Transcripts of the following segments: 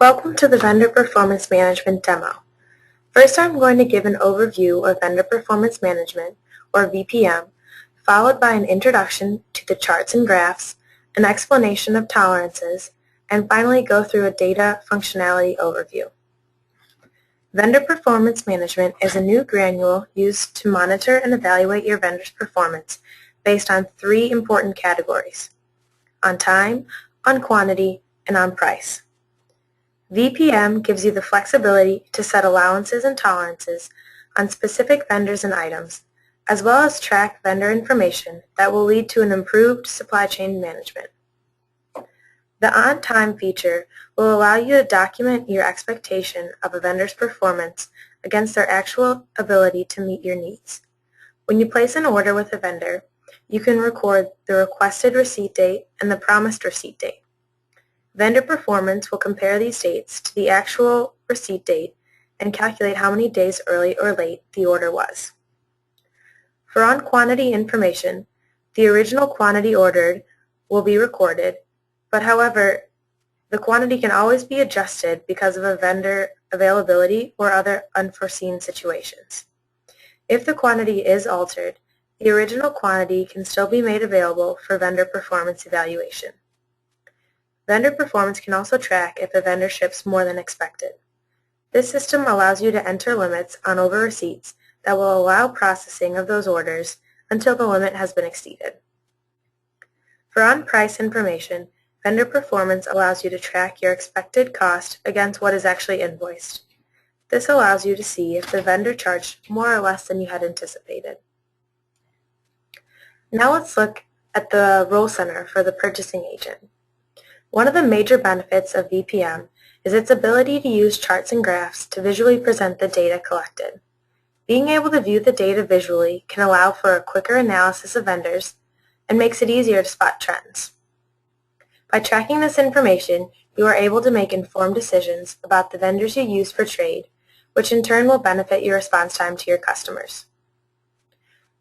Welcome to the Vendor Performance Management demo. First, I'm going to give an overview of Vendor Performance Management, or VPM, followed by an introduction to the charts and graphs, an explanation of tolerances, and finally go through a data functionality overview. Vendor Performance Management is a new granule used to monitor and evaluate your vendor's performance based on three important categories: on time, on quantity, and on price. VPM gives you the flexibility to set allowances and tolerances on specific vendors and items, as well as track vendor information that will lead to an improved supply chain management. The on-time feature will allow you to document your expectation of a vendor's performance against their actual ability to meet your needs. When you place an order with a vendor, you can record the requested receipt date and the promised receipt date. Vendor Performance will compare these dates to the actual receipt date and calculate how many days early or late the order was. For on-quantity information, the original quantity ordered will be recorded, but however, the quantity can always be adjusted because of a vendor availability or other unforeseen situations. If the quantity is altered, the original quantity can still be made available for vendor performance evaluation. Vendor Performance can also track if a vendor ships more than expected. This system allows you to enter limits on over receipts that will allow processing of those orders until the limit has been exceeded. For on-price information, Vendor Performance allows you to track your expected cost against what is actually invoiced. This allows you to see if the vendor charged more or less than you had anticipated. Now let's look at the role center for the purchasing agent. One of the major benefits of VPM is its ability to use charts and graphs to visually present the data collected. Being able to view the data visually can allow for a quicker analysis of vendors and makes it easier to spot trends. By tracking this information, you are able to make informed decisions about the vendors you use for trade, which in turn will benefit your response time to your customers.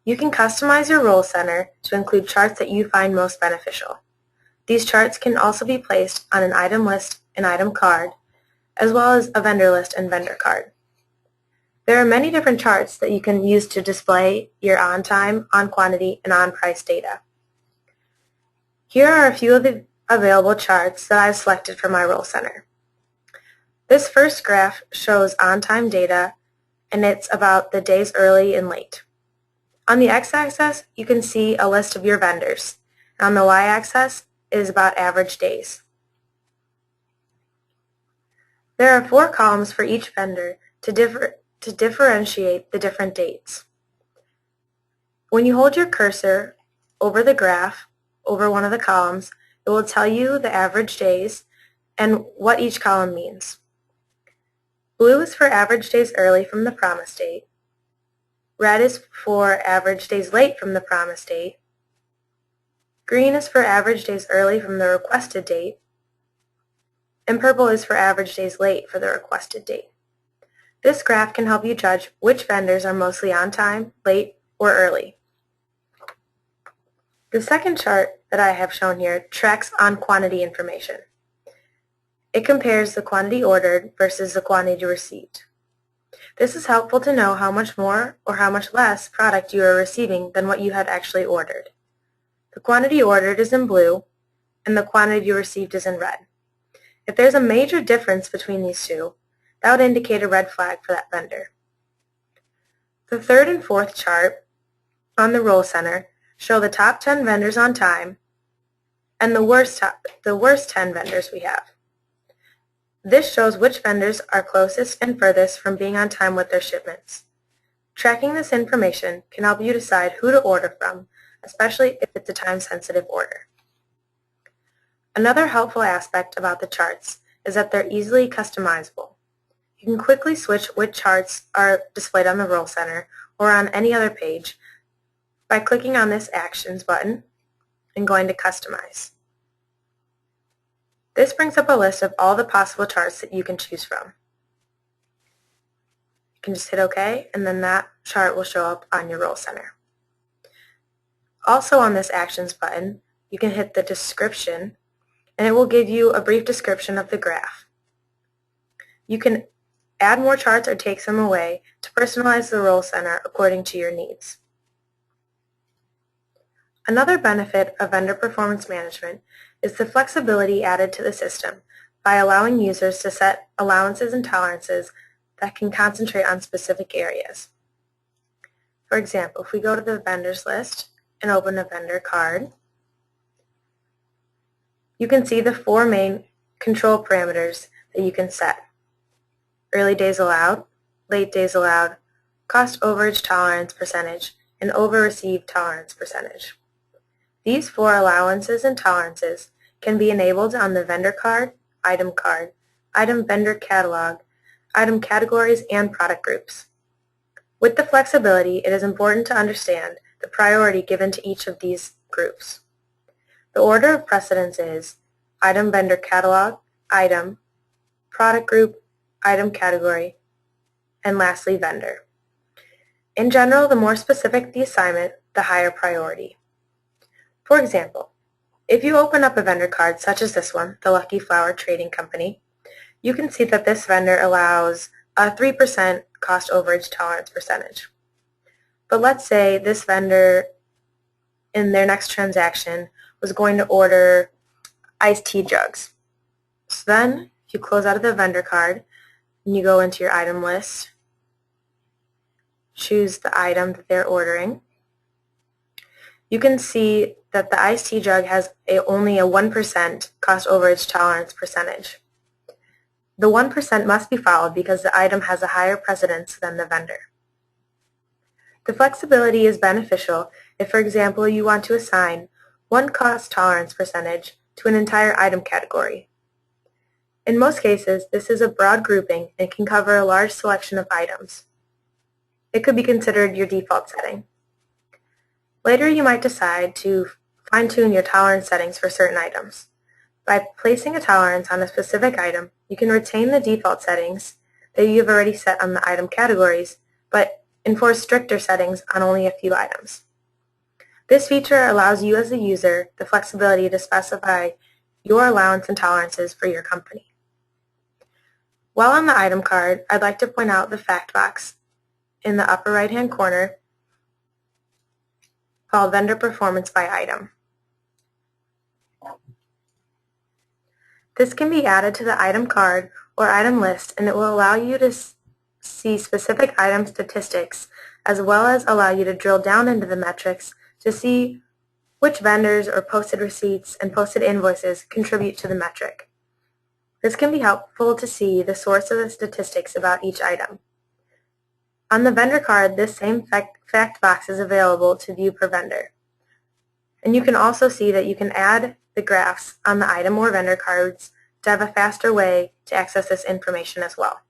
You can customize your role center to include charts that you find most beneficial. These charts can also be placed on an item list and item card, as well as a vendor list and vendor card. There are many different charts that you can use to display your on-time, on-quantity, and on-price data. Here are a few of the available charts that I've selected for my role center. This first graph shows on-time data, and it's about the days early and late. On the x-axis, you can see a list of your vendors. On the y-axis is about average days. There are 4 columns for each vendor to differentiate the different dates. When you hold your cursor over the graph, over one of the columns, it will tell you the average days and what each column means. Blue is for average days early from the promise date. Red is for average days late from the promise date. Green is for average days early from the requested date. And purple is for average days late for the requested date. This graph can help you judge which vendors are mostly on time, late, or early. The second chart that I have shown here tracks on quantity information. It compares the quantity ordered versus the quantity received. This is helpful to know how much more or how much less product you are receiving than what you had actually ordered. The quantity ordered is in blue, and the quantity received is in red. If there's a major difference between these two, that would indicate a red flag for that vendor. The third and fourth chart on the role center show the top 10 vendors on time and the worst 10 vendors we have. This shows which vendors are closest and furthest from being on time with their shipments. Tracking this information can help you decide who to order from, especially if it's a time-sensitive order. Another helpful aspect about the charts is that they're easily customizable. You can quickly switch which charts are displayed on the role center or on any other page by clicking on this Actions button and going to Customize. This brings up a list of all the possible charts that you can choose from. You can just hit OK, and then that chart will show up on your role center. Also on this Actions button, you can hit the Description, and it will give you a brief description of the graph. You can add more charts or take some away to personalize the role center according to your needs. Another benefit of vendor performance management is the flexibility added to the system by allowing users to set allowances and tolerances that can concentrate on specific areas. For example, if we go to the vendors list and open a vendor card, you can see the 4 main control parameters that you can set. Early days allowed, late days allowed, cost overage tolerance percentage, and over-received tolerance percentage. These 4 allowances and tolerances can be enabled on the vendor card, item vendor catalog, item categories, and product groups. With the flexibility, it is important to understand the priority given to each of these groups. The order of precedence is item vendor catalog, item, product group, item category, and lastly vendor. In general, the more specific the assignment, the higher priority. For example, if you open up a vendor card such as this one, the Lucky Flower Trading Company, you can see that this vendor allows a 3% cost overage tolerance percentage. But let's say this vendor in their next transaction was going to order iced tea jugs. So then if you close out of the vendor card and you go into your item list, choose the item that they're ordering, you can see that the iced tea jug has only a 1% cost overage tolerance percentage. The 1% must be followed because the item has a higher precedence than the vendor. The flexibility is beneficial if, for example, you want to assign one cost tolerance percentage to an entire item category. In most cases, this is a broad grouping and can cover a large selection of items. It could be considered your default setting. Later, you might decide to fine-tune your tolerance settings for certain items. By placing a tolerance on a specific item, you can retain the default settings that you have already set on the item categories, but enforce stricter settings on only a few items. This feature allows you as a user the flexibility to specify your allowance and tolerances for your company. While on the item card, I'd like to point out the fact box in the upper right-hand corner called Vendor Performance by Item. This can be added to the item card or item list, and it will allow you to see specific item statistics as well as allow you to drill down into the metrics to see which vendors or posted receipts and posted invoices contribute to the metric. This can be helpful to see the source of the statistics about each item. On the vendor card, this same fact box is available to view per vendor. And you can also see that you can add the graphs on the item or vendor cards to have a faster way to access this information as well.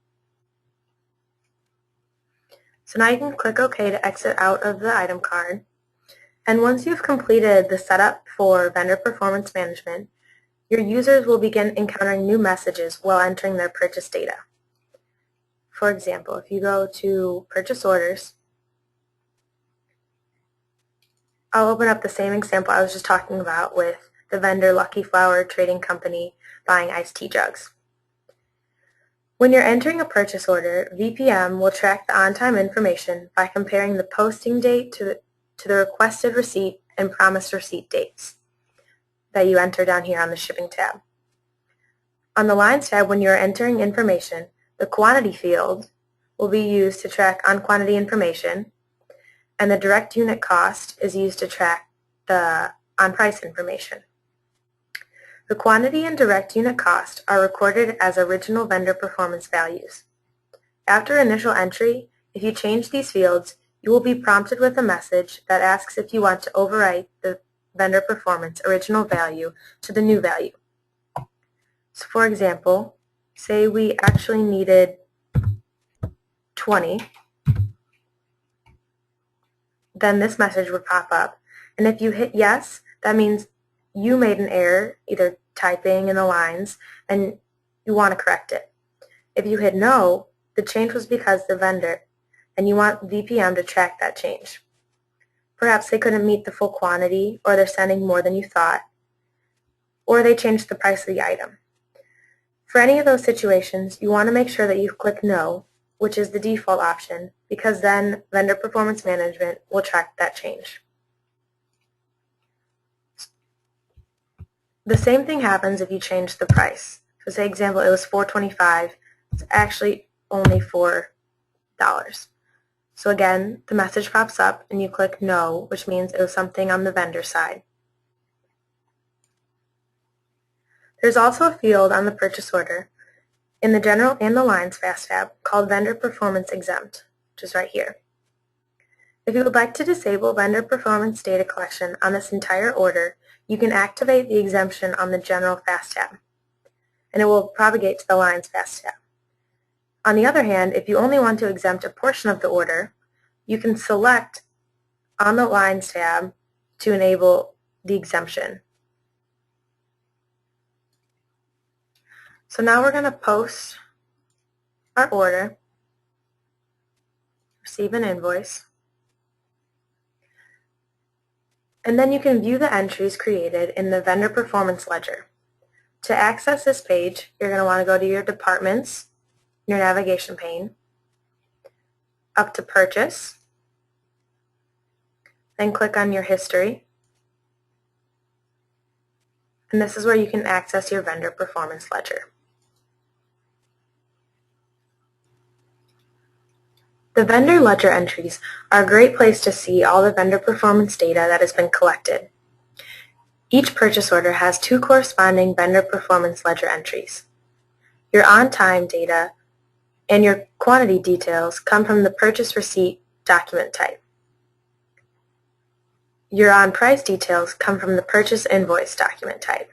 So now you can click OK to exit out of the item card. And once you've completed the setup for vendor performance management, your users will begin encountering new messages while entering their purchase data. For example, if you go to Purchase Orders, I'll open up the same example I was just talking about with the vendor Lucky Flower Trading Company buying iced tea jugs. When you're entering a purchase order, VPM will track the on-time information by comparing the posting date to the requested receipt and promised receipt dates that you enter down here on the Shipping tab. On the Lines tab, when you're entering information, the quantity field will be used to track on-quantity information, and the direct unit cost is used to track the on-price information. The quantity and direct unit cost are recorded as original vendor performance values. After initial entry, if you change these fields, you will be prompted with a message that asks if you want to overwrite the vendor performance original value to the new value. So for example, say we actually needed 20, then this message would pop up. And if you hit yes, that means you made an error, either typing in the lines, and you want to correct it. If you hit no, the change was because the vendor, and you want VPM to track that change. Perhaps they couldn't meet the full quantity, or they're sending more than you thought, or they changed the price of the item. For any of those situations, you want to make sure that you click No, which is the default option, because then Vendor Performance Management will track that change. The same thing happens if you change the price. So say example, it was $4.25, it's actually only $4. So again, the message pops up and you click No, which means it was something on the vendor side. There's also a field on the purchase order in the General and the Lines Fast tab called Vendor Performance Exempt, which is right here. If you would like to disable vendor performance data collection on this entire order, you can activate the exemption on the General Fast tab, and it will propagate to the Lines Fast tab. On the other hand, if you only want to exempt a portion of the order, you can select on the Lines tab to enable the exemption. So now we're going to post our order, receive an invoice, and then you can view the entries created in the Vendor Performance Ledger. To access this page, you're going to want to go to your departments, your navigation pane, up to Purchase, then click on your history, and this is where you can access your Vendor Performance Ledger. The vendor ledger entries are a great place to see all the vendor performance data that has been collected. Each purchase order has 2 corresponding vendor performance ledger entries. Your on-time data and your quantity details come from the purchase receipt document type. Your on-price details come from the purchase invoice document type.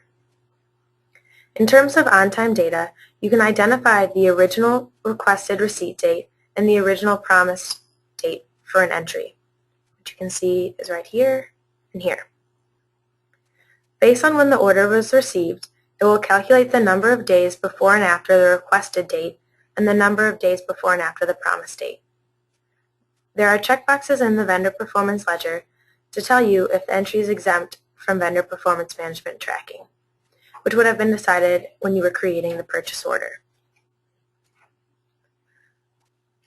In terms of on-time data, you can identify the original requested receipt date and the original promised date for an entry, which you can see is right here and here. Based on when the order was received, it will calculate the number of days before and after the requested date and the number of days before and after the promised date. There are checkboxes in the Vendor Performance Ledger to tell you if the entry is exempt from Vendor Performance Management tracking, which would have been decided when you were creating the purchase order.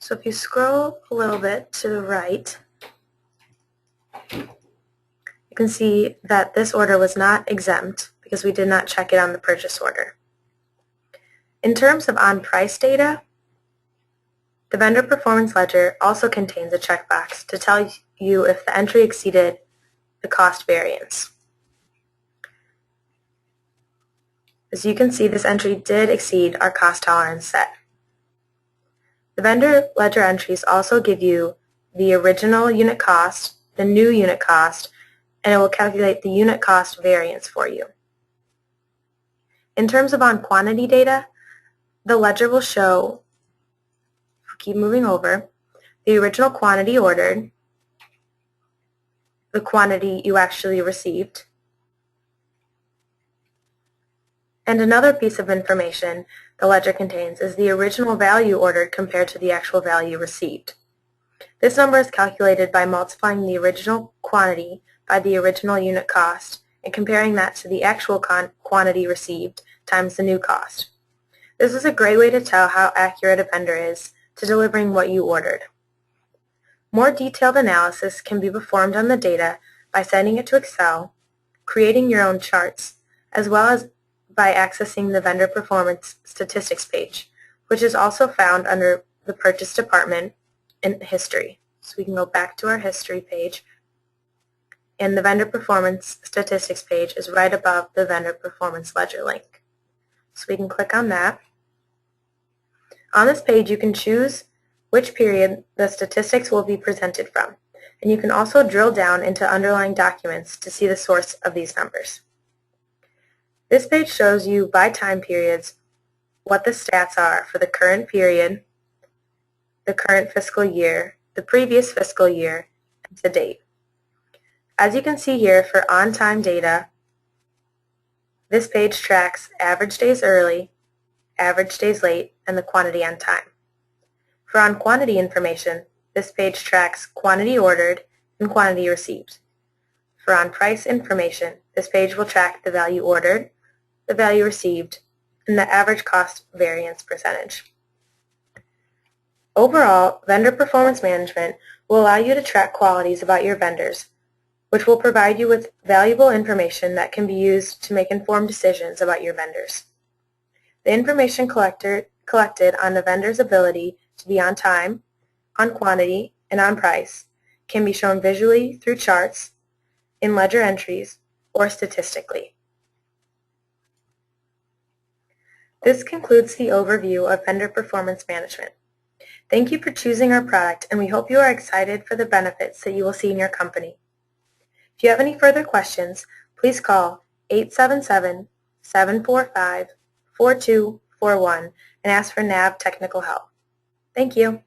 So if you scroll a little bit to the right, you can see that this order was not exempt because we did not check it on the purchase order. In terms of on-price data, the Vendor Performance Ledger also contains a checkbox to tell you if the entry exceeded the cost variance. As you can see, this entry did exceed our cost tolerance set. The vendor ledger entries also give you the original unit cost, the new unit cost, and it will calculate the unit cost variance for you. In terms of on-quantity data, the ledger will show, keep moving over, the original quantity ordered, the quantity you actually received, and another piece of information the ledger contains is the original value ordered compared to the actual value received. This number is calculated by multiplying the original quantity by the original unit cost and comparing that to the actual quantity received times the new cost. This is a great way to tell how accurate a vendor is to delivering what you ordered. More detailed analysis can be performed on the data by sending it to Excel, creating your own charts, as well as by accessing the Vendor Performance Statistics page, which is also found under the Purchase Department in History. So we can go back to our History page, and the Vendor Performance Statistics page is right above the Vendor Performance Ledger link. So we can click on that. On this page, you can choose which period the statistics will be presented from, and you can also drill down into underlying documents to see the source of these numbers. This page shows you by time periods what the stats are for the current period, the current fiscal year, the previous fiscal year, and to date. As you can see here for on-time data, this page tracks average days early, average days late, and the quantity on time. For on-quantity information, this page tracks quantity ordered and quantity received. For on-price information, this page will track the value ordered, the value received, and the average cost variance percentage. Overall, vendor performance management will allow you to track qualities about your vendors, which will provide you with valuable information that can be used to make informed decisions about your vendors. The information collected on the vendor's ability to be on time, on quantity, and on price can be shown visually through charts, in ledger entries, or statistically. This concludes the overview of vendor performance management. Thank you for choosing our product, and we hope you are excited for the benefits that you will see in your company. If you have any further questions, please call 877-745-4241 and ask for NAV technical help. Thank you.